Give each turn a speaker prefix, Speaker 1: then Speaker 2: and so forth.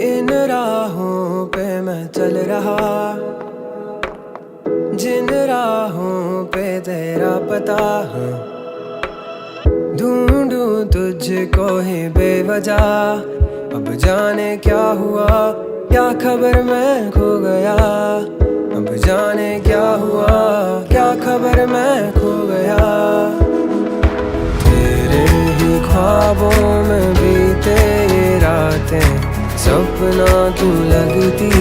Speaker 1: इन राहों पे मैं चल रहा, जिन राहों पे तेरा पता है, ढूंढूं तुझको ही बेवजह। अब जाने क्या हुआ, क्या खबर मैं खो गया। अब जाने क्या हुआ, क्या खबर मैं खो गया। तेरे ही ख्वाबों में बीते ये रातें सपना क्यों लगती